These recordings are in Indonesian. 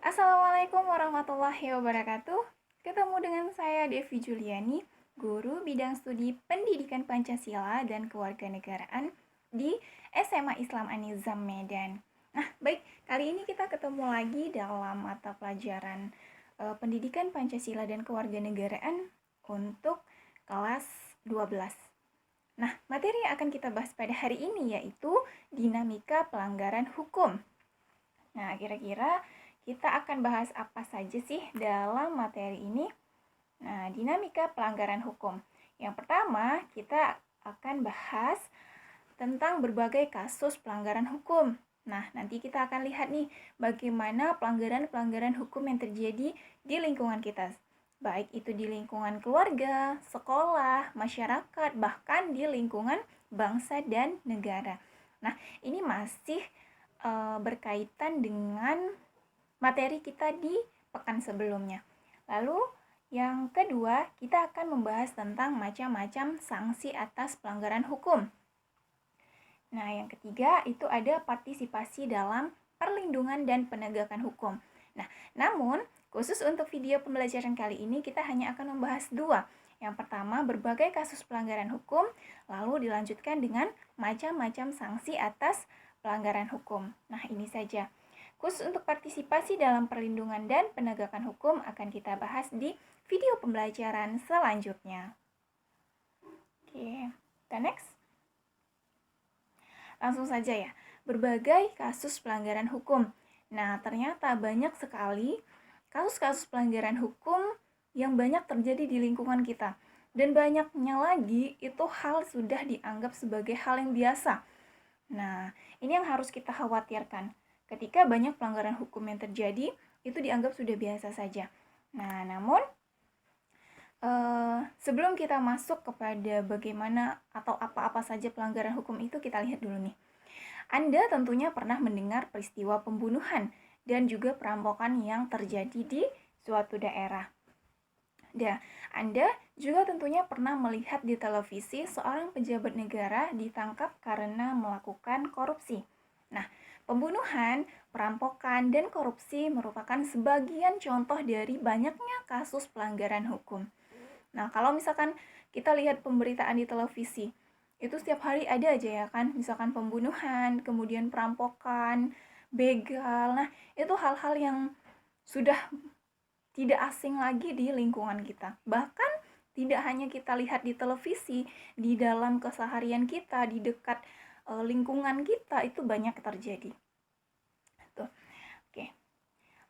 Assalamualaikum warahmatullahi wabarakatuh. Ketemu dengan saya Devi Juliani, guru bidang studi Pendidikan Pancasila dan Kewarganegaraan di SMA Islam An-Nizam Medan. Nah, baik, kali ini kita ketemu lagi dalam mata pelajaran Pendidikan Pancasila dan Kewarganegaraan untuk kelas 12. Nah, materi yang akan kita bahas pada hari ini yaitu dinamika pelanggaran hukum. Nah, kira-kira kita akan bahas apa saja sih dalam materi ini? Nah, dinamika pelanggaran hukum. Yang pertama, kita akan bahas tentang berbagai kasus pelanggaran hukum. Nah, nanti kita akan lihat nih bagaimana pelanggaran-pelanggaran hukum yang terjadi di lingkungan kita. Baik itu di lingkungan keluarga, sekolah, masyarakat, bahkan di lingkungan bangsa dan negara. Nah, ini masih berkaitan dengan materi kita di pekan sebelumnya. Lalu yang kedua, kita akan membahas tentang macam-macam sanksi atas pelanggaran hukum. Nah, yang ketiga itu ada partisipasi dalam perlindungan dan penegakan hukum. Nah, namun khusus untuk video pembelajaran kali ini kita hanya akan membahas dua. Yang pertama, berbagai kasus pelanggaran hukum, lalu dilanjutkan dengan macam-macam sanksi atas pelanggaran hukum. Nah, ini saja. Khusus untuk partisipasi dalam perlindungan dan penegakan hukum akan kita bahas di video pembelajaran selanjutnya. Oke, kita next. Langsung saja ya, berbagai kasus pelanggaran hukum. Nah, ternyata banyak sekali kasus-kasus pelanggaran hukum yang banyak terjadi di lingkungan kita. Dan banyaknya lagi itu hal sudah dianggap sebagai hal yang biasa. Nah, ini yang harus kita khawatirkan. Ketika banyak pelanggaran hukum yang terjadi, itu dianggap sudah biasa saja. Nah, namun sebelum kita masuk kepada bagaimana atau apa-apa saja pelanggaran hukum itu, kita lihat dulu nih. Anda tentunya pernah mendengar peristiwa pembunuhan dan juga perampokan yang terjadi di suatu daerah. Dan Anda juga tentunya pernah melihat di televisi seorang pejabat negara ditangkap karena melakukan korupsi. Nah, pembunuhan, perampokan, dan korupsi merupakan sebagian contoh dari banyaknya kasus pelanggaran hukum. Nah, kalau misalkan kita lihat pemberitaan di televisi, itu setiap hari ada aja ya kan, misalkan pembunuhan, kemudian perampokan, begal. Nah, itu hal-hal yang sudah tidak asing lagi di lingkungan kita. Bahkan tidak hanya kita lihat di televisi, di dalam keseharian kita, di dekat lingkungan kita itu banyak terjadi. Tuh. Oke.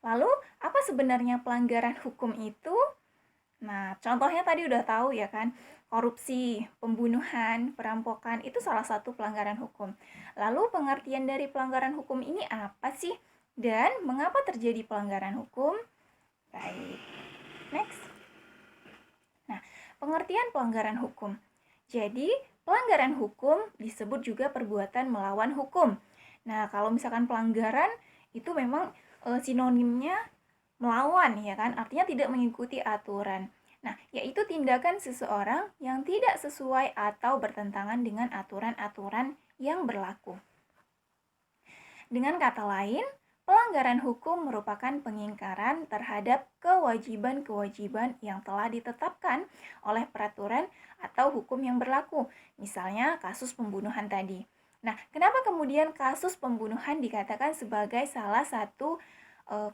Lalu, apa sebenarnya pelanggaran hukum itu? Nah, contohnya tadi udah tahu ya kan, korupsi, pembunuhan, perampokan itu salah satu pelanggaran hukum. Lalu pengertian dari pelanggaran hukum ini apa sih? Dan mengapa terjadi pelanggaran hukum? Baik, next. Nah, pengertian pelanggaran hukum. Jadi, pelanggaran hukum disebut juga perbuatan melawan hukum. Nah, kalau misalkan pelanggaran itu memang sinonimnya melawan ya kan, artinya tidak mengikuti aturan. Nah, yaitu tindakan seseorang yang tidak sesuai atau bertentangan dengan aturan-aturan yang berlaku. Dengan kata lain, pelanggaran hukum merupakan pengingkaran terhadap kewajiban-kewajiban yang telah ditetapkan oleh peraturan atau hukum yang berlaku. Misalnya kasus pembunuhan tadi. Nah, kenapa kemudian kasus pembunuhan dikatakan sebagai salah satu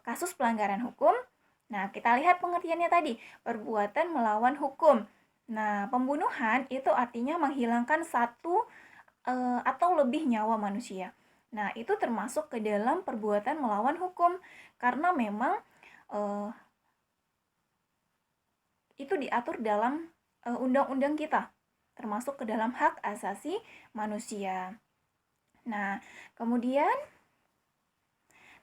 kasus pelanggaran hukum? Nah, kita lihat pengertiannya tadi, perbuatan melawan hukum. Nah, pembunuhan itu artinya menghilangkan satu atau lebih nyawa manusia. Nah, itu termasuk ke dalam perbuatan melawan hukum karena memang itu diatur dalam undang-undang kita, termasuk ke dalam hak asasi manusia. Nah, kemudian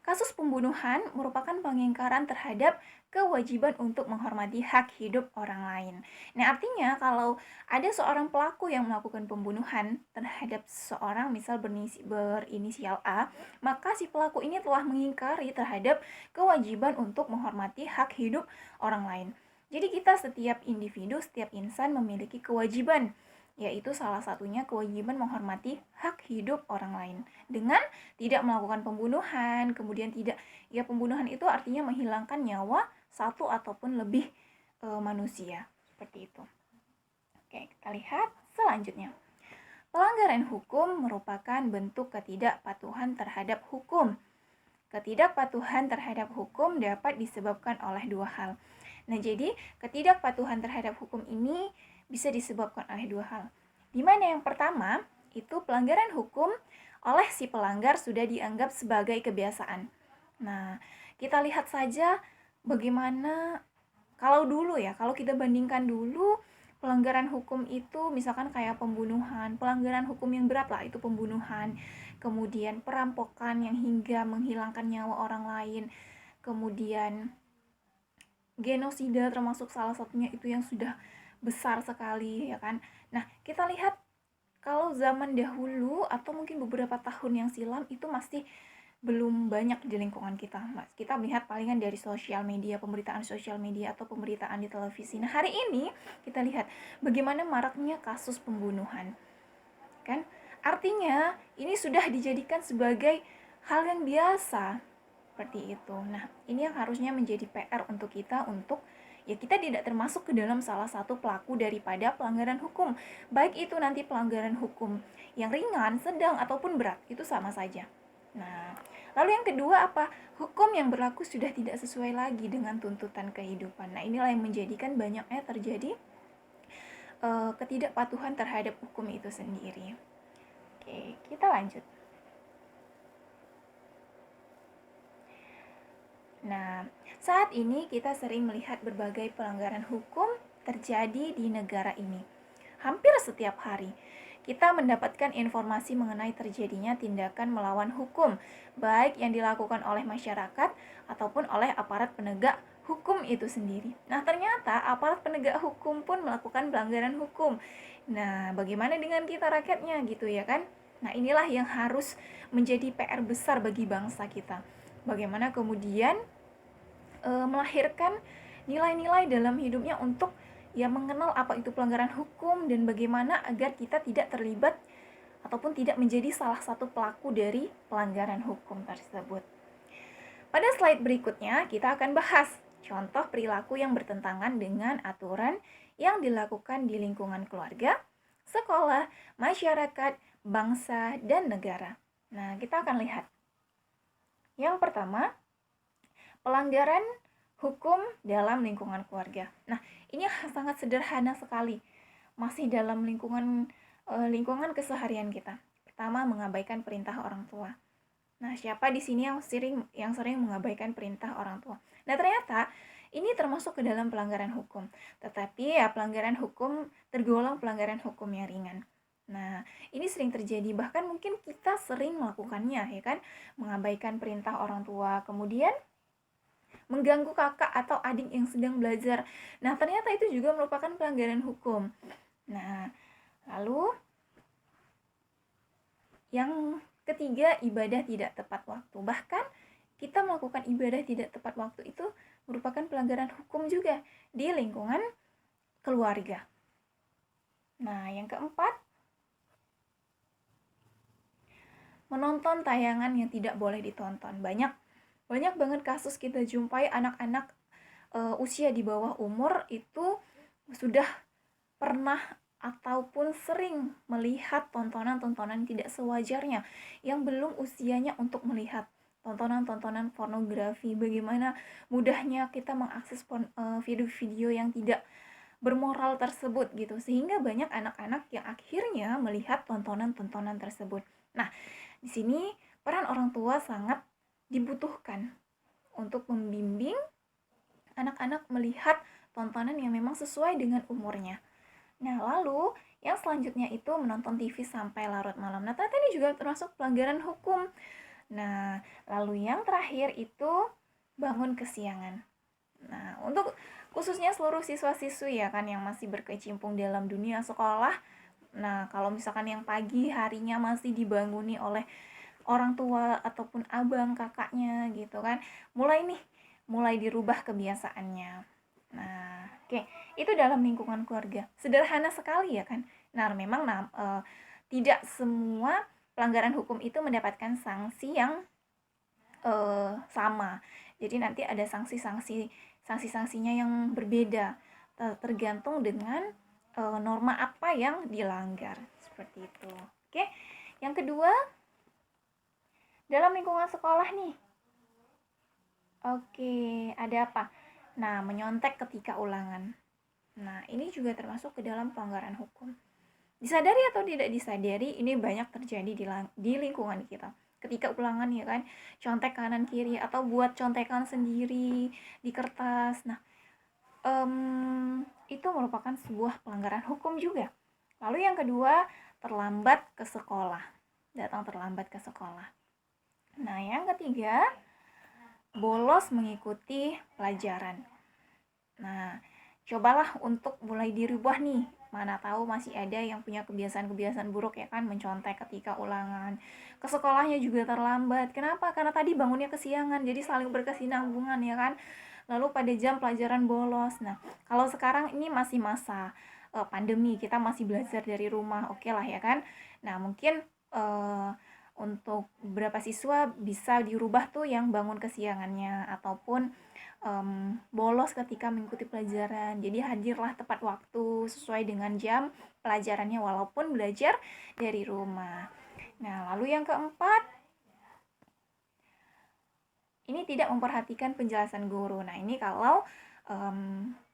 kasus pembunuhan merupakan pengingkaran terhadap kewajiban untuk menghormati hak hidup orang lain. Nah, artinya kalau ada seorang pelaku yang melakukan pembunuhan terhadap seseorang, misal berinisial A, maka si pelaku ini telah mengingkari terhadap kewajiban untuk menghormati hak hidup orang lain. Jadi kita setiap individu, setiap insan memiliki kewajiban, yaitu salah satunya kewajiban menghormati hak hidup orang lain dengan tidak melakukan pembunuhan. Kemudian tidak, ya pembunuhan itu artinya menghilangkan nyawa satu ataupun lebih manusia, seperti itu. Oke, kita lihat selanjutnya. Pelanggaran hukum merupakan bentuk ketidakpatuhan terhadap hukum. Ketidakpatuhan terhadap hukum dapat disebabkan oleh dua hal. Nah, jadi ketidakpatuhan terhadap hukum ini bisa disebabkan oleh dua hal. Di mana yang pertama, itu pelanggaran hukum oleh si pelanggar sudah dianggap sebagai kebiasaan. Nah, kita lihat saja bagaimana kalau dulu ya, kalau kita bandingkan dulu pelanggaran hukum itu misalkan kayak pembunuhan, pelanggaran hukum yang berat lah itu pembunuhan, kemudian perampokan yang hingga menghilangkan nyawa orang lain, kemudian genosida termasuk salah satunya itu yang sudah besar sekali ya kan. Nah, kita lihat kalau zaman dahulu atau mungkin beberapa tahun yang silam itu masih belum banyak di lingkungan kita. Kita melihat palingan dari sosial media, pemberitaan sosial media atau pemberitaan di televisi. Nah, hari ini kita lihat bagaimana maraknya kasus pembunuhan. Kan? Artinya ini sudah dijadikan sebagai hal yang biasa. Seperti itu. Nah, ini yang harusnya menjadi PR untuk kita untuk ya kita tidak termasuk ke dalam salah satu pelaku daripada pelanggaran hukum. Baik itu nanti pelanggaran hukum yang ringan, sedang ataupun berat, itu sama saja. Nah, lalu yang kedua apa? Hukum yang berlaku sudah tidak sesuai lagi dengan tuntutan kehidupan. Nah, inilah yang menjadikan banyaknya terjadi ketidakpatuhan terhadap hukum itu sendiri. Oke, kita lanjut. Nah, saat ini kita sering melihat berbagai pelanggaran hukum terjadi di negara ini. Hampir setiap hari, kita mendapatkan informasi mengenai terjadinya tindakan melawan hukum, baik yang dilakukan oleh masyarakat ataupun oleh aparat penegak hukum itu sendiri. Nah, ternyata aparat penegak hukum pun melakukan pelanggaran hukum. Nah, bagaimana dengan kita rakyatnya gitu ya kan? Nah, inilah yang harus menjadi PR besar bagi bangsa kita. Bagaimana kemudian melahirkan nilai-nilai dalam hidupnya untuk ya mengenal apa itu pelanggaran hukum dan bagaimana agar kita tidak terlibat ataupun tidak menjadi salah satu pelaku dari pelanggaran hukum tersebut. Pada slide berikutnya kita akan bahas contoh perilaku yang bertentangan dengan aturan yang dilakukan di lingkungan keluarga, sekolah, masyarakat, bangsa, dan negara. Nah, kita akan lihat. Yang pertama, pelanggaran hukum dalam lingkungan keluarga. Nah, ini sangat sederhana sekali. Masih dalam lingkungan keseharian kita. Pertama, mengabaikan perintah orang tua. Nah, siapa di sini yang sering mengabaikan perintah orang tua? Nah, ternyata ini termasuk ke dalam pelanggaran hukum. Tetapi ya pelanggaran hukum tergolong pelanggaran hukum yang ringan. Nah, ini sering terjadi, bahkan mungkin kita sering melakukannya, ya kan? Mengabaikan perintah orang tua, kemudian mengganggu kakak atau adik yang sedang belajar. Nah, ternyata itu juga merupakan pelanggaran hukum. Nah, lalu yang ketiga, ibadah tidak tepat waktu. Bahkan kita melakukan ibadah tidak tepat waktu itu merupakan pelanggaran hukum juga di lingkungan keluarga. Nah, yang keempat, menonton tayangan yang tidak boleh ditonton. Banyak banget kasus kita jumpai anak-anak usia di bawah umur itu sudah pernah ataupun sering melihat tontonan-tontonan tidak sewajarnya yang belum usianya untuk melihat tontonan-tontonan pornografi. Bagaimana mudahnya kita mengakses video-video yang tidak bermoral tersebut gitu, sehingga banyak anak-anak yang akhirnya melihat tontonan-tontonan tersebut. Nah, di sini peran orang tua sangat dibutuhkan untuk membimbing anak-anak melihat tontonan yang memang sesuai dengan umurnya. Nah, lalu yang selanjutnya itu menonton TV sampai larut malam. Nah, ternyata ini juga termasuk pelanggaran hukum. Nah, lalu yang terakhir itu bangun kesiangan. Nah, untuk khususnya seluruh siswa-siswi ya kan yang masih berkecimpung dalam dunia sekolah. Nah, kalau misalkan yang pagi harinya masih dibanguni oleh orang tua ataupun abang kakaknya gitu kan, mulai dirubah kebiasaannya. Nah, oke, itu dalam lingkungan keluarga. Sederhana sekali ya kan. Nah, memang tidak semua pelanggaran hukum itu mendapatkan sanksi yang sama. Jadi nanti ada sanksi-sanksinya yang berbeda tergantung dengan norma apa yang dilanggar. Seperti itu. Oke. Yang kedua, dalam lingkungan sekolah nih. Oke, ada apa? Nah, menyontek ketika ulangan. Nah, ini juga termasuk ke dalam pelanggaran hukum. Disadari atau tidak disadari, ini banyak terjadi di lingkungan kita. Ketika ulangan ya kan, contek kanan kiri atau buat contekan sendiri di kertas. Nah, itu merupakan sebuah pelanggaran hukum juga. Lalu yang kedua, terlambat ke sekolah. Datang terlambat ke sekolah. Nah, yang ketiga, bolos mengikuti pelajaran. Nah, cobalah untuk mulai dirubah nih. Mana tahu masih ada yang punya kebiasaan-kebiasaan buruk ya kan, mencontek ketika ulangan. Ke sekolahnya juga terlambat. Kenapa? Karena tadi bangunnya kesiangan, jadi saling berkesinambungan ya kan. Lalu pada jam pelajaran bolos. Nah, kalau sekarang ini masih masa pandemi, kita masih belajar dari rumah, oke lah ya kan. Nah, mungkin untuk beberapa siswa bisa dirubah tuh yang bangun kesiangannya ataupun bolos ketika mengikuti pelajaran. Jadi hadirlah tepat waktu sesuai dengan jam pelajarannya walaupun belajar dari rumah. Nah, lalu yang keempat, ini tidak memperhatikan penjelasan guru. Nah, ini kalau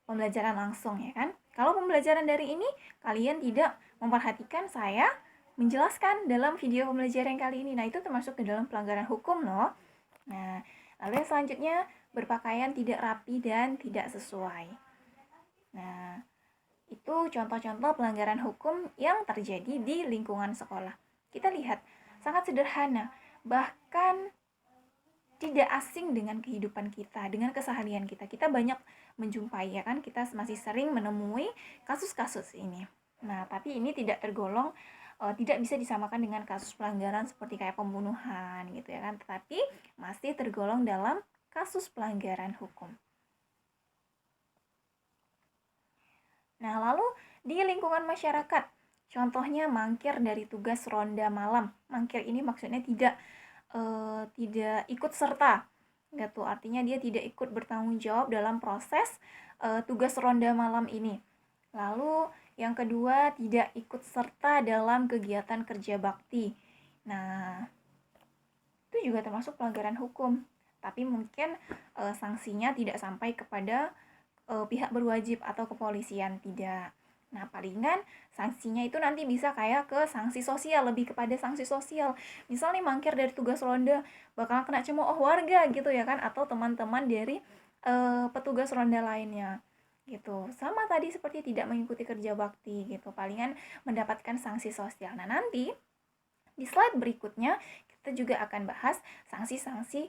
pembelajaran langsung ya kan. Kalau pembelajaran dari ini kalian tidak memperhatikan saya menjelaskan dalam video pembelajaran kali ini. Nah, itu termasuk ke dalam pelanggaran hukum loh. Nah, lalu yang selanjutnya, berpakaian tidak rapi dan tidak sesuai. Nah, itu contoh-contoh pelanggaran hukum yang terjadi di lingkungan sekolah. Kita lihat, sangat sederhana, bahkan tidak asing dengan kehidupan kita, dengan keseharian kita. Kita banyak menjumpai ya kan, kita masih sering menemui kasus-kasus ini. Nah, tapi ini tidak tergolong tidak bisa disamakan dengan kasus pelanggaran seperti kayak pembunuhan gitu ya kan, tetapi masih tergolong dalam kasus pelanggaran hukum. Nah, lalu di lingkungan masyarakat, contohnya mangkir dari tugas ronda malam. Mangkir ini maksudnya tidak ikut serta, gitu. Artinya dia tidak ikut bertanggung jawab dalam proses tugas ronda malam ini. Lalu yang kedua, tidak ikut serta dalam kegiatan kerja bakti. Nah, itu juga termasuk pelanggaran hukum. Tapi mungkin sanksinya tidak sampai kepada pihak berwajib atau kepolisian, tidak. Nah, palingan sanksinya itu nanti bisa kayak ke sanksi sosial, lebih kepada sanksi sosial. Misal nih mangkir dari tugas ronda, bakal kena cemooh warga gitu ya kan, atau teman-teman dari petugas ronda lainnya gitu. Sama tadi seperti tidak mengikuti kerja bakti gitu, palingan mendapatkan sanksi sosial. Nah, nanti di slide berikutnya kita juga akan bahas sanksi-sanksi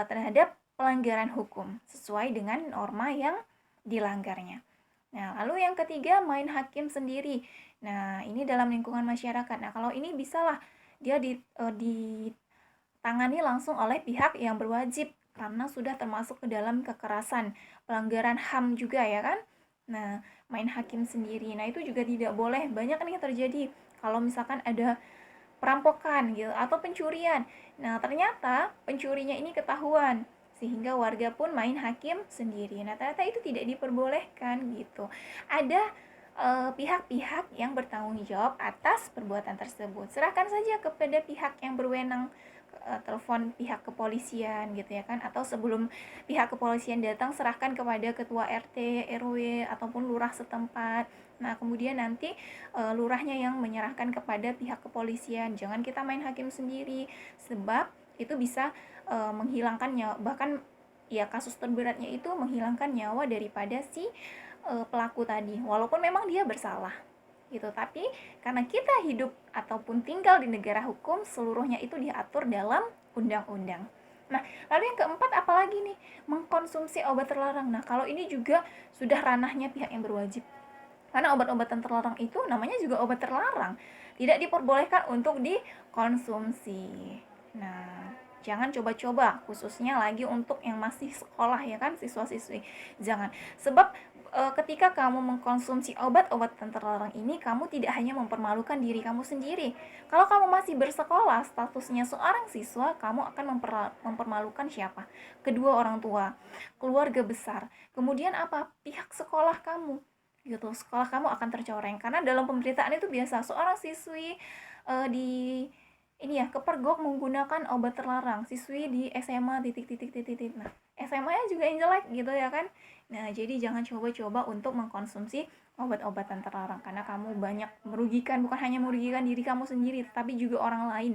terhadap pelanggaran hukum sesuai dengan norma yang dilanggarnya. Nah, lalu yang ketiga, main hakim sendiri. Nah, ini dalam lingkungan masyarakat. Nah, kalau ini bisalah dia ditangani langsung oleh pihak yang berwajib karena sudah termasuk ke dalam kekerasan, pelanggaran HAM juga ya kan. Nah, main hakim sendiri. Nah, itu juga tidak boleh. Banyak nih terjadi kalau misalkan ada perampokan gitu atau pencurian. Nah, ternyata pencurinya ini ketahuan sehingga warga pun main hakim sendiri. Nah, ternyata itu tidak diperbolehkan gitu. Ada pihak-pihak yang bertanggung jawab atas perbuatan tersebut. Serahkan saja kepada pihak yang berwenang, telepon pihak kepolisian gitu ya kan, atau sebelum pihak kepolisian datang serahkan kepada ketua RT, RW ataupun lurah setempat. Nah, kemudian nanti lurahnya yang menyerahkan kepada pihak kepolisian. Jangan kita main hakim sendiri sebab itu bisa menghilangkan nyawa, bahkan ya kasus terberatnya itu menghilangkan nyawa daripada si pelaku tadi walaupun memang dia bersalah gitu. Tapi karena kita hidup ataupun tinggal di negara hukum, seluruhnya itu diatur dalam undang-undang. Nah, lalu yang keempat apalagi nih? Mengkonsumsi obat terlarang. Nah, kalau ini juga sudah ranahnya pihak yang berwajib. Karena obat-obatan terlarang itu namanya juga obat terlarang. Tidak diperbolehkan untuk dikonsumsi. Nah, Jangan coba-coba, khususnya lagi untuk yang masih sekolah ya kan, siswa-siswi. Jangan. Sebab ketika kamu mengkonsumsi obat-obatan terlarang ini, kamu tidak hanya mempermalukan diri kamu sendiri. Kalau kamu masih bersekolah, statusnya seorang siswa, kamu akan mempermalukan siapa? Kedua orang tua, keluarga besar. Kemudian apa? Pihak sekolah kamu. Gitu. Sekolah kamu akan tercoreng karena dalam pemberitaan itu biasa seorang siswi di ini ya kepergok menggunakan obat terlarang, siswi di SMA titik titik titik titik. Nah, SMA nya juga yang jelek gitu ya kan. Nah, jadi jangan coba-coba untuk mengkonsumsi obat-obatan terlarang karena kamu banyak merugikan, bukan hanya merugikan diri kamu sendiri tapi juga orang lain,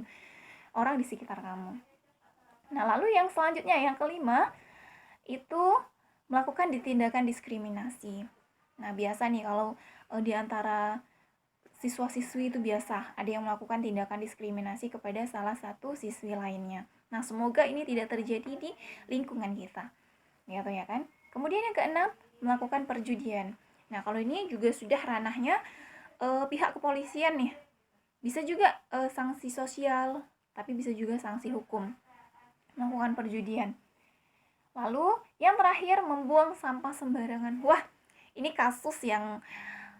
orang di sekitar kamu. Nah, lalu yang selanjutnya yang kelima itu melakukan tindakan diskriminasi. Nah, biasa nih kalau di antara siswa-siswi itu biasa ada yang melakukan tindakan diskriminasi kepada salah satu siswi lainnya. Nah, semoga ini tidak terjadi di lingkungan kita. Gitu ya kan? Kemudian yang keenam, melakukan perjudian. Nah, kalau ini juga sudah ranahnya pihak kepolisian nih. Bisa juga sanksi sosial, tapi bisa juga sanksi hukum. Melakukan perjudian. Lalu, yang terakhir, membuang sampah sembarangan. Wah, ini kasus yang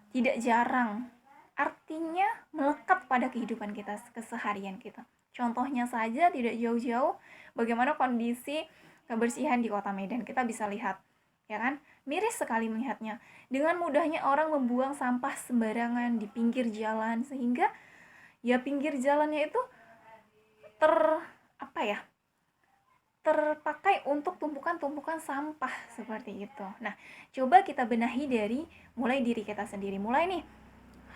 tidak jarang. Artinya melekat pada kehidupan kita, keseharian kita. Contohnya saja tidak jauh-jauh bagaimana kondisi kebersihan di Kota Medan. Kita bisa lihat, ya kan? Miris sekali melihatnya. Dengan mudahnya orang membuang sampah sembarangan di pinggir jalan sehingga ya pinggir jalannya itu ter apa ya? terpakai untuk tumpukan-tumpukan sampah seperti itu. Nah, coba kita benahi dari mulai diri kita sendiri. Mulai nih,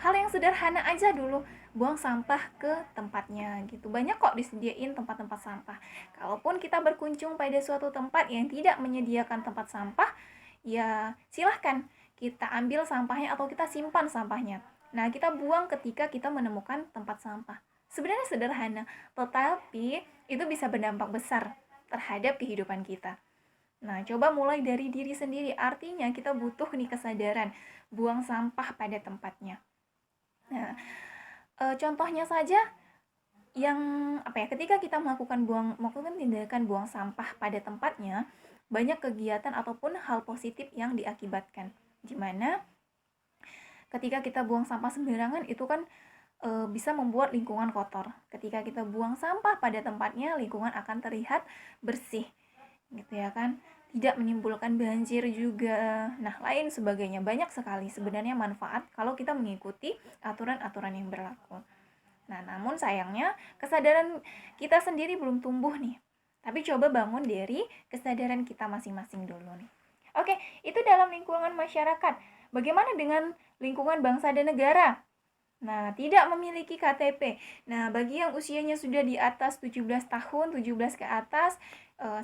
hal yang sederhana aja dulu, buang sampah ke tempatnya gitu. Banyak kok disediain tempat-tempat sampah. Kalaupun kita berkunjung pada suatu tempat yang tidak menyediakan tempat sampah, ya silahkan kita ambil sampahnya atau kita simpan sampahnya. Nah, kita buang ketika kita menemukan tempat sampah. Sebenarnya sederhana, tetapi itu bisa berdampak besar terhadap kehidupan kita. Nah, coba mulai dari diri sendiri. Artinya kita butuh nih kesadaran buang sampah pada tempatnya. Nah, contohnya saja yang ketika kita melakukan tindakan buang sampah pada tempatnya, banyak kegiatan ataupun hal positif yang diakibatkan. Dimana ketika kita buang sampah sembarangan itu kan bisa membuat lingkungan kotor. Ketika kita buang sampah pada tempatnya, lingkungan akan terlihat bersih, gitu ya kan? Tidak menimbulkan banjir juga. Nah, lain sebagainya. Banyak sekali sebenarnya manfaat kalau kita mengikuti aturan-aturan yang berlaku. Nah, namun sayangnya kesadaran kita sendiri belum tumbuh nih. Tapi coba bangun dari kesadaran kita masing-masing dulu nih. Oke, itu dalam lingkungan masyarakat. Bagaimana dengan lingkungan bangsa dan negara? Nah, tidak memiliki KTP. Nah, bagi yang usianya sudah di atas 17 tahun, 17 ke atas,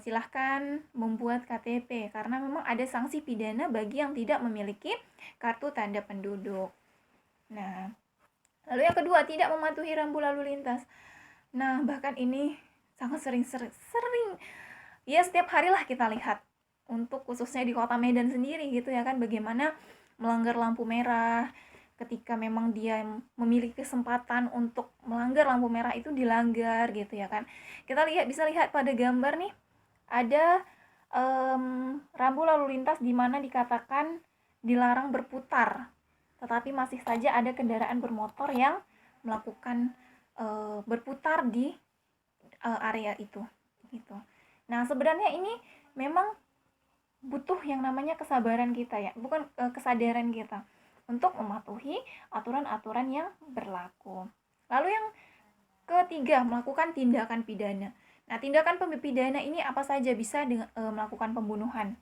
silahkan membuat KTP. Karena memang ada sanksi pidana bagi yang tidak memiliki kartu tanda penduduk. Nah, lalu yang kedua, tidak mematuhi rambu lalu lintas. Nah, bahkan ini sangat sering, ya setiap harilah kita lihat. Untuk khususnya di Kota Medan sendiri gitu ya kan, bagaimana melanggar lampu merah, ketika memang dia memiliki kesempatan untuk melanggar lampu merah itu dilanggar gitu ya kan. Kita bisa lihat pada gambar nih ada rambu lalu lintas di mana dikatakan dilarang berputar, tetapi masih saja ada kendaraan bermotor yang melakukan berputar di area itu gitu. Nah, sebenarnya ini memang butuh yang namanya kesabaran kita ya, bukan kesadaran kita untuk mematuhi aturan-aturan yang berlaku. Lalu yang ketiga, melakukan tindakan pidana. Nah, tindakan pidana ini apa saja? Bisa melakukan pembunuhan,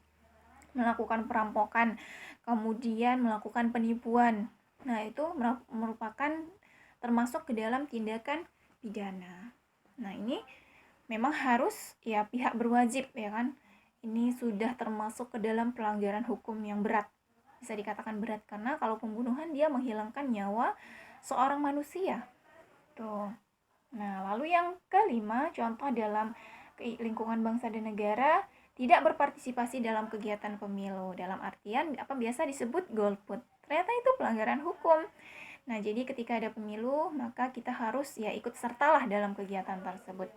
melakukan perampokan, kemudian melakukan penipuan. Nah, itu merupakan termasuk ke dalam tindakan pidana. Nah, ini memang harus ya pihak berwajib ya kan. Ini sudah termasuk ke dalam pelanggaran hukum yang berat. Bisa dikatakan berat karena kalau pembunuhan dia menghilangkan nyawa seorang manusia. Tuh. Nah, lalu yang kelima, contoh dalam lingkungan bangsa dan negara tidak berpartisipasi dalam kegiatan pemilu. Dalam artian apa biasa disebut golput. Ternyata itu pelanggaran hukum. Nah, jadi ketika ada pemilu, maka kita harus ya ikut sertalah dalam kegiatan tersebut.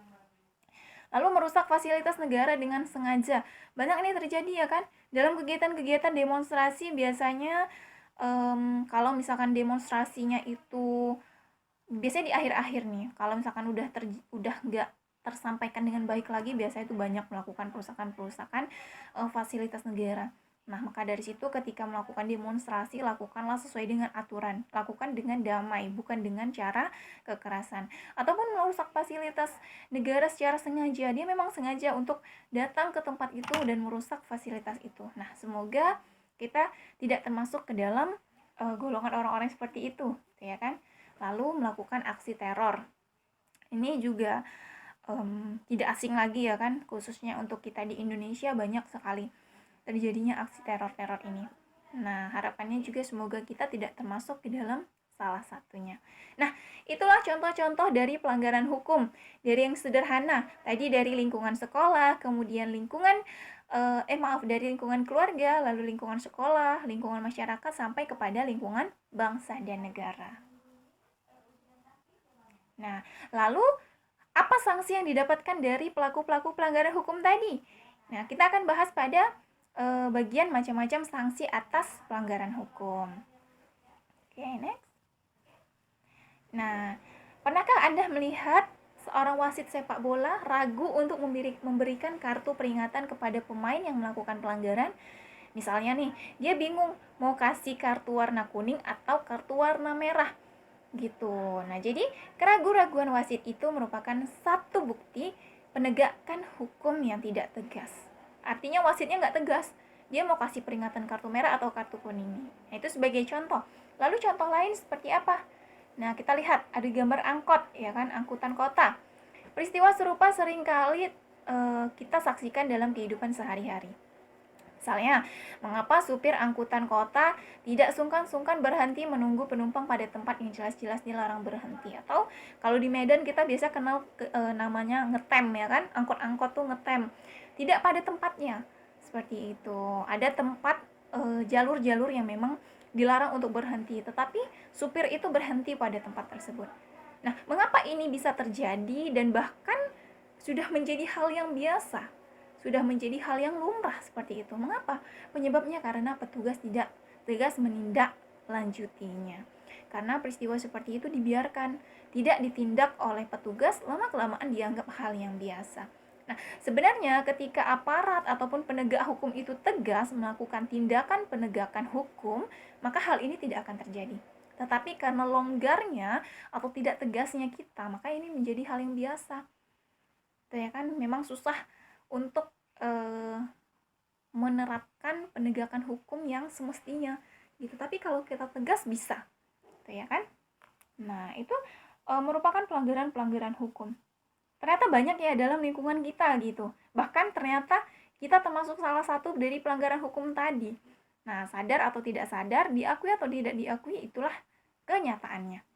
Lalu merusak fasilitas negara dengan sengaja. Banyak ini terjadi ya kan. Dalam kegiatan-kegiatan demonstrasi biasanya kalau misalkan demonstrasinya itu biasanya di akhir-akhir nih, kalau misalkan udah nggak tersampaikan dengan baik lagi, biasanya itu banyak melakukan perusakan-perusakan fasilitas negara. Nah, maka dari situ ketika melakukan demonstrasi, lakukanlah sesuai dengan aturan, lakukan dengan damai, bukan dengan cara kekerasan. Ataupun merusak fasilitas negara secara sengaja, dia memang sengaja untuk datang ke tempat itu dan merusak fasilitas itu. Nah, semoga kita tidak termasuk ke dalam golongan orang-orang seperti itu, ya kan? Lalu melakukan aksi teror. Ini juga tidak asing lagi ya kan, khususnya untuk kita di Indonesia banyak sekali terjadinya aksi teror-teror ini. Nah, harapannya juga semoga kita tidak termasuk di dalam salah satunya. Nah, itulah contoh-contoh dari pelanggaran hukum. Dari yang sederhana, tadi dari lingkungan sekolah, kemudian dari lingkungan keluarga, lalu lingkungan sekolah, lingkungan masyarakat, sampai kepada lingkungan bangsa dan negara. Nah, lalu apa sanksi yang didapatkan dari pelaku-pelaku pelanggaran hukum tadi? Nah, kita akan bahas pada bagian macam-macam sanksi atas pelanggaran hukum. Oke, next. Nah, pernahkah Anda melihat seorang wasit sepak bola ragu untuk memberikan kartu peringatan kepada pemain yang melakukan pelanggaran? Misalnya nih, dia bingung mau kasih kartu warna kuning atau kartu warna merah gitu. Nah, jadi keraguan-raguan wasit itu merupakan satu bukti penegakan hukum yang tidak tegas. Artinya wasitnya nggak tegas, dia mau kasih peringatan kartu merah atau kartu kuning. Nah, itu sebagai contoh. Lalu contoh lain seperti apa? Nah, kita lihat ada gambar angkot, ya kan, angkutan kota. Peristiwa serupa seringkali kita saksikan dalam kehidupan sehari-hari. Misalnya, mengapa supir angkutan kota tidak sungkan-sungkan berhenti menunggu penumpang pada tempat yang jelas-jelas dilarang berhenti? Atau kalau di Medan kita biasa kenal namanya ngetem ya kan, angkot-angkot tuh ngetem, tidak pada tempatnya. Seperti itu. Ada tempat jalur-jalur yang memang dilarang untuk berhenti, tetapi supir itu berhenti pada tempat tersebut. Nah, mengapa ini bisa terjadi dan bahkan sudah menjadi hal yang biasa? Sudah menjadi hal yang lumrah seperti itu. Mengapa? Penyebabnya karena petugas tidak tegas menindaklanjutinya. Karena peristiwa seperti itu dibiarkan, tidak ditindak oleh petugas, lama-kelamaan dianggap hal yang biasa. Nah, sebenarnya ketika aparat ataupun penegak hukum itu tegas melakukan tindakan penegakan hukum, maka hal ini tidak akan terjadi. Tetapi karena longgarnya atau tidak tegasnya kita, maka ini menjadi hal yang biasa. Itu ya kan, memang susah untuk menerapkan penegakan hukum yang semestinya gitu. Tapi kalau kita tegas bisa, gitu ya kan? Nah, itu merupakan pelanggaran-pelanggaran hukum. Ternyata banyak ya dalam lingkungan kita gitu. Bahkan ternyata kita termasuk salah satu dari pelanggaran hukum tadi. Nah, sadar atau tidak sadar, diakui atau tidak diakui, itulah kenyataannya.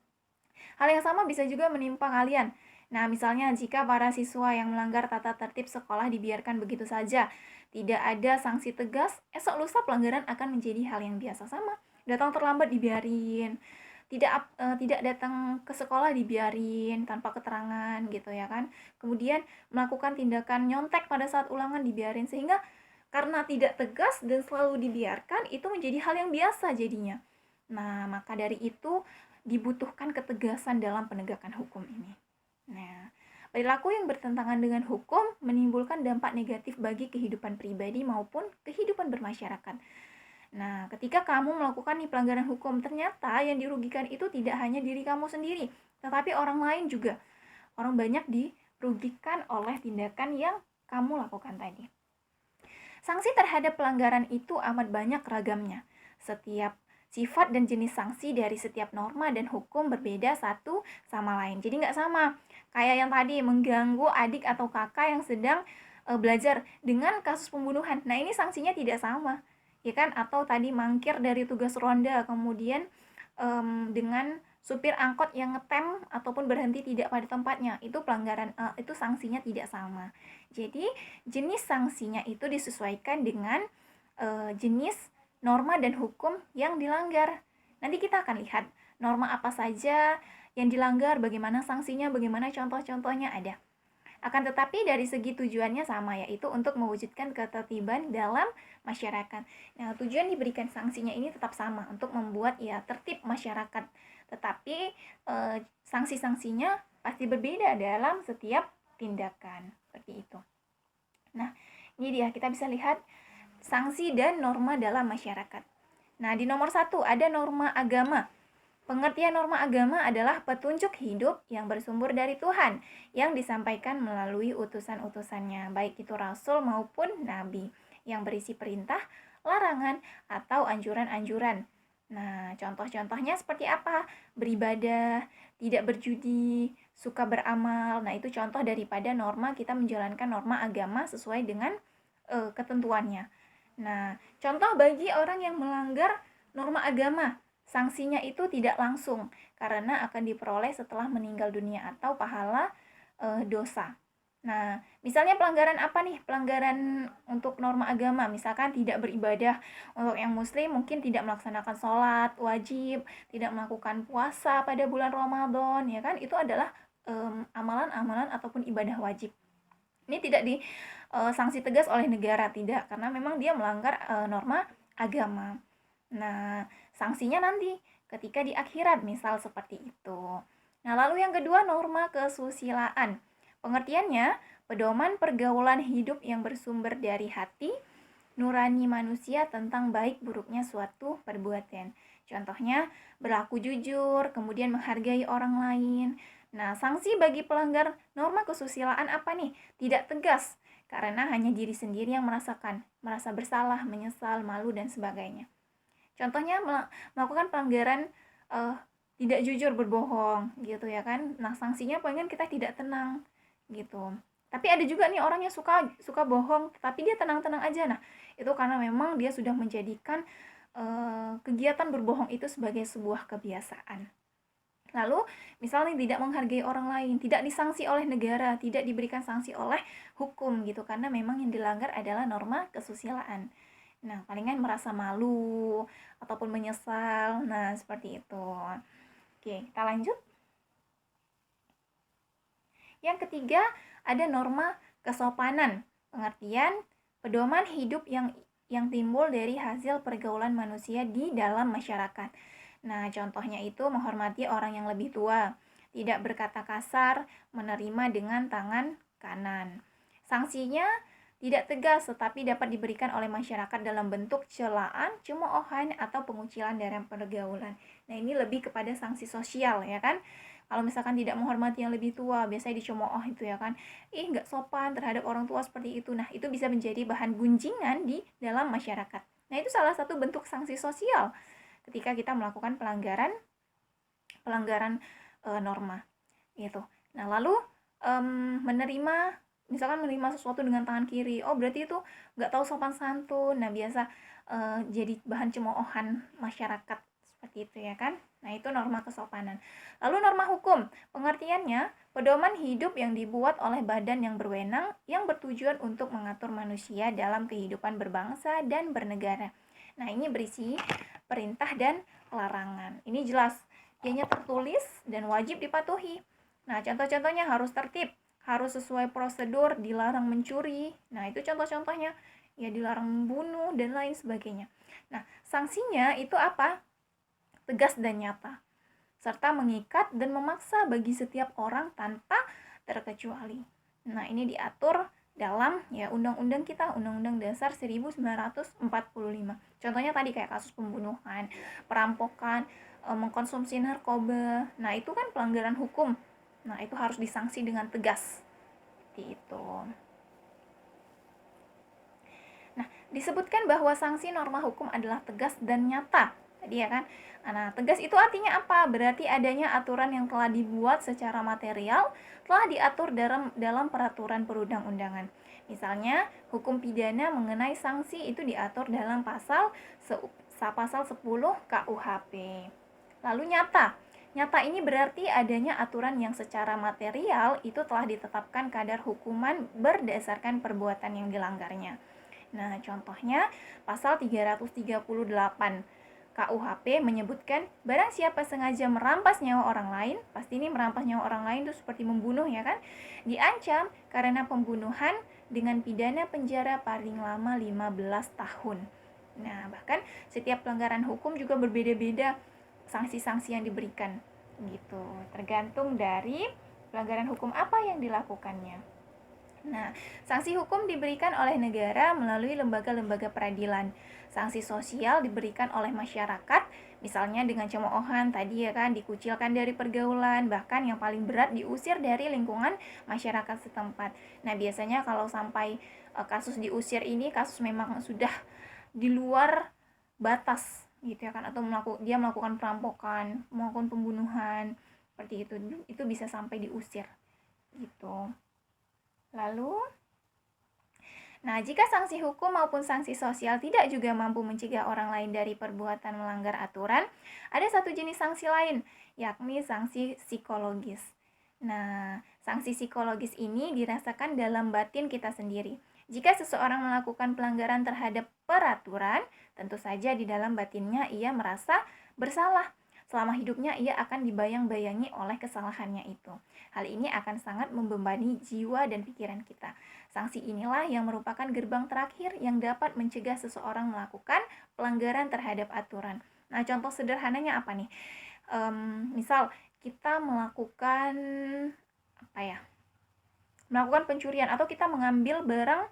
Hal yang sama bisa juga menimpa kalian. Nah, misalnya jika para siswa yang melanggar tata tertib sekolah dibiarkan begitu saja, tidak ada sanksi tegas, esok lusa pelanggaran akan menjadi hal yang biasa sama. Datang terlambat dibiarin, tidak datang ke sekolah dibiarin tanpa keterangan gitu ya kan. Kemudian melakukan tindakan nyontek pada saat ulangan dibiarin, sehingga karena tidak tegas dan selalu dibiarkan, itu menjadi hal yang biasa jadinya. Nah, maka dari itu dibutuhkan ketegasan dalam penegakan hukum ini. Nah, perilaku yang bertentangan dengan hukum menimbulkan dampak negatif bagi kehidupan pribadi maupun kehidupan bermasyarakat. Nah, ketika kamu melakukan pelanggaran hukum, ternyata yang dirugikan itu tidak hanya diri kamu sendiri, tetapi orang lain juga. Orang banyak dirugikan oleh tindakan yang kamu lakukan tadi. Sanksi terhadap pelanggaran itu amat banyak ragamnya. Setiap sifat dan jenis sanksi dari setiap norma dan hukum berbeda satu sama lain. Jadi nggak sama. Kayak yang tadi, mengganggu adik atau kakak yang sedang belajar dengan kasus pembunuhan. Nah, ini sanksinya tidak sama. Ya kan? Atau tadi mangkir dari tugas ronda, kemudian dengan supir angkot yang ngetem ataupun berhenti tidak pada tempatnya. Itu pelanggaran, itu sanksinya tidak sama. Jadi, jenis sanksinya itu disesuaikan dengan jenis norma dan hukum yang dilanggar. Nanti kita akan lihat norma apa saja yang dilanggar, bagaimana sanksinya, bagaimana contoh-contohnya ada. Akan tetapi dari segi tujuannya sama, yaitu untuk mewujudkan ketertiban dalam masyarakat. Nah, tujuan diberikan sanksinya ini tetap sama, untuk membuat ya tertib masyarakat. Tetapi sanksi-sanksinya pasti berbeda dalam setiap tindakan. Seperti itu. Nah, ini dia, kita bisa lihat sanksi dan norma dalam masyarakat. Nah, di nomor 1 ada norma agama. Pengertian norma agama adalah petunjuk hidup yang bersumber dari Tuhan, yang disampaikan melalui utusan-utusannya, baik itu rasul maupun nabi, yang berisi perintah, larangan, atau anjuran-anjuran. Nah, contoh-contohnya seperti apa? Beribadah, tidak berjudi, suka beramal. Nah, itu contoh daripada norma kita menjalankan norma agama sesuai dengan ketentuannya. Nah, contoh bagi orang yang melanggar norma agama, sanksinya itu tidak langsung karena akan diperoleh setelah meninggal dunia atau pahala dosa. Nah, misalnya pelanggaran apa nih? Pelanggaran untuk norma agama, misalkan tidak beribadah. Untuk yang muslim mungkin tidak melaksanakan sholat wajib, tidak melakukan puasa pada bulan Ramadan, ya kan? Itu adalah amalan-amalan ataupun ibadah wajib. Ini tidak sanksi tegas oleh negara, tidak, karena memang dia melanggar norma agama. Nah, sanksinya nanti ketika di akhirat, misal seperti itu. Nah, lalu yang kedua, norma kesusilaan. Pengertiannya, pedoman pergaulan hidup yang bersumber dari hati nurani manusia tentang baik buruknya suatu perbuatan. Contohnya, berlaku jujur, kemudian menghargai orang lain. Nah, sanksi bagi pelanggar norma kesusilaan apa nih? Tidak tegas, karena hanya diri sendiri yang merasakan, merasa bersalah, menyesal, malu, dan sebagainya. Contohnya melakukan pelanggaran tidak jujur, berbohong gitu ya kan. Nah, sanksinya pengen kita tidak tenang gitu. Tapi ada juga nih orang yang suka bohong, tapi dia tenang-tenang aja. Nah, itu karena memang dia sudah menjadikan kegiatan berbohong itu sebagai sebuah kebiasaan. Lalu, misalnya tidak menghargai orang lain, tidak disanksi oleh negara, tidak diberikan sanksi oleh hukum gitu, karena memang yang dilanggar adalah norma kesusilaan. Nah, palingan merasa malu ataupun menyesal. Nah, seperti itu. Oke, kita lanjut. Yang ketiga, ada norma kesopanan. Pengertian pedoman hidup yang timbul dari hasil pergaulan manusia di dalam masyarakat. Nah, contohnya itu menghormati orang yang lebih tua, tidak berkata kasar, menerima dengan tangan kanan. Sanksinya tidak tegas, tetapi dapat diberikan oleh masyarakat dalam bentuk celaan, cemoohan, atau pengucilan dalam pergaulan. Nah, ini lebih kepada sanksi sosial, ya kan? Kalau misalkan tidak menghormati yang lebih tua, biasanya dicemooh itu ya kan. Nggak sopan terhadap orang tua seperti itu. Nah, itu bisa menjadi bahan gunjingan di dalam masyarakat. Nah, itu salah satu bentuk sanksi sosial ketika kita melakukan pelanggaran norma gitu. Nah, lalu misalkan menerima sesuatu dengan tangan kiri, oh berarti itu nggak tahu sopan santun. Nah, biasa jadi bahan cemoohan masyarakat seperti itu ya kan. Nah, itu norma kesopanan. Lalu norma hukum, pengertiannya pedoman hidup yang dibuat oleh badan yang berwenang yang bertujuan untuk mengatur manusia dalam kehidupan berbangsa dan bernegara. Nah, ini berisi perintah dan larangan. Ini jelas, dianya tertulis dan wajib dipatuhi. Nah, contoh-contohnya harus tertib, harus sesuai prosedur, dilarang mencuri. Nah, itu contoh-contohnya. Ya, dilarang membunuh dan lain sebagainya. Nah, sanksinya itu apa? Tegas dan nyata, serta mengikat dan memaksa bagi setiap orang tanpa terkecuali. Nah, ini diatur dalam ya undang-undang kita, Undang-Undang Dasar 1945. Contohnya tadi kayak kasus pembunuhan, perampokan, mengkonsumsi narkoba. Nah, itu kan pelanggaran hukum. Nah, itu harus disanksi dengan tegas. Seperti itu. Nah, disebutkan bahwa sanksi norma hukum adalah tegas dan nyata. Tadi ya kan. Nah, tegas itu artinya apa? Berarti adanya aturan yang telah dibuat secara material, telah diatur dalam peraturan perundang-undangan. Misalnya, hukum pidana mengenai sanksi itu diatur dalam pasal 10 KUHP. Lalu nyata. Nyata ini berarti adanya aturan yang secara material itu telah ditetapkan kadar hukuman berdasarkan perbuatan yang dilanggarnya. Nah, contohnya pasal 338 KUHP menyebutkan barang siapa sengaja merampas nyawa orang lain, pasti ini merampas nyawa orang lain itu seperti membunuh ya kan, diancam karena pembunuhan dengan pidana penjara paling lama 15 tahun. Nah, bahkan setiap pelanggaran hukum juga berbeda-beda sanksi-sanksi yang diberikan gitu, tergantung dari pelanggaran hukum apa yang dilakukannya. Nah, sanksi hukum diberikan oleh negara melalui lembaga-lembaga peradilan. Sanksi sosial diberikan oleh masyarakat, misalnya dengan cemoohan tadi ya kan, dikucilkan dari pergaulan, bahkan yang paling berat diusir dari lingkungan masyarakat setempat. Nah, biasanya kalau sampai kasus diusir ini, kasus memang sudah di luar batas gitu ya kan, atau dia melakukan perampokan, melakukan pembunuhan, seperti itu bisa sampai diusir gitu. Lalu, nah jika sanksi hukum maupun sanksi sosial tidak juga mampu mencegah orang lain dari perbuatan melanggar aturan, ada satu jenis sanksi lain, yakni sanksi psikologis. Nah, sanksi psikologis ini dirasakan dalam batin kita sendiri. Jika seseorang melakukan pelanggaran terhadap peraturan, tentu saja di dalam batinnya ia merasa bersalah. Selama hidupnya ia akan dibayang-bayangi oleh kesalahannya itu. Hal ini akan sangat membebani jiwa dan pikiran kita. Sanksi inilah yang merupakan gerbang terakhir yang dapat mencegah seseorang melakukan pelanggaran terhadap aturan. Nah, contoh sederhananya apa nih? Misal kita melakukan melakukan pencurian atau kita mengambil barang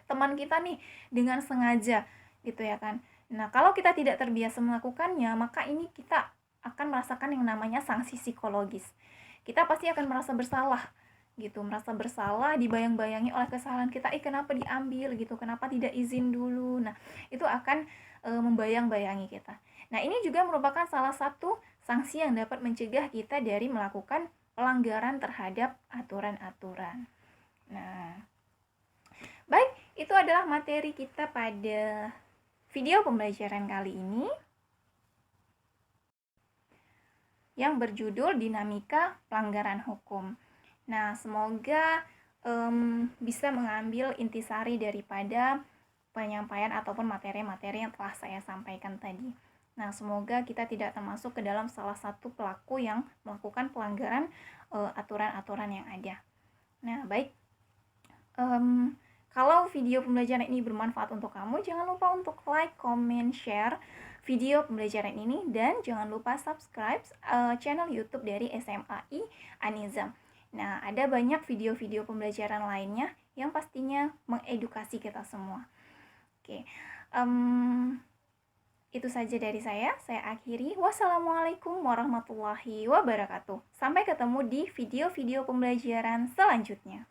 teman kita nih dengan sengaja gitu ya kan. Nah, kalau kita tidak terbiasa melakukannya, maka ini kita akan merasakan yang namanya sanksi psikologis. Kita pasti akan merasa bersalah gitu, merasa bersalah, dibayang-bayangi oleh kesalahan kita, kenapa diambil gitu, kenapa tidak izin dulu. Nah, itu akan membayang-bayangi kita. Nah, ini juga merupakan salah satu sanksi yang dapat mencegah kita dari melakukan pelanggaran terhadap aturan-aturan. Nah, baik, itu adalah materi kita pada video pembelajaran kali ini yang berjudul Dinamika Pelanggaran Hukum. Nah, semoga bisa mengambil intisari daripada penyampaian ataupun materi-materi yang telah saya sampaikan tadi. Nah, semoga kita tidak termasuk ke dalam salah satu pelaku yang melakukan pelanggaran aturan-aturan yang ada. Nah, baik. Kalau video pembelajaran ini bermanfaat untuk kamu, jangan lupa untuk like, comment, share video pembelajaran ini, dan jangan lupa subscribe channel YouTube dari SMAI Anizam. Nah, ada banyak video-video pembelajaran lainnya yang pastinya mengedukasi kita semua. Oke, itu saja dari saya akhiri. Wassalamualaikum warahmatullahi wabarakatuh. Sampai ketemu di video-video pembelajaran selanjutnya.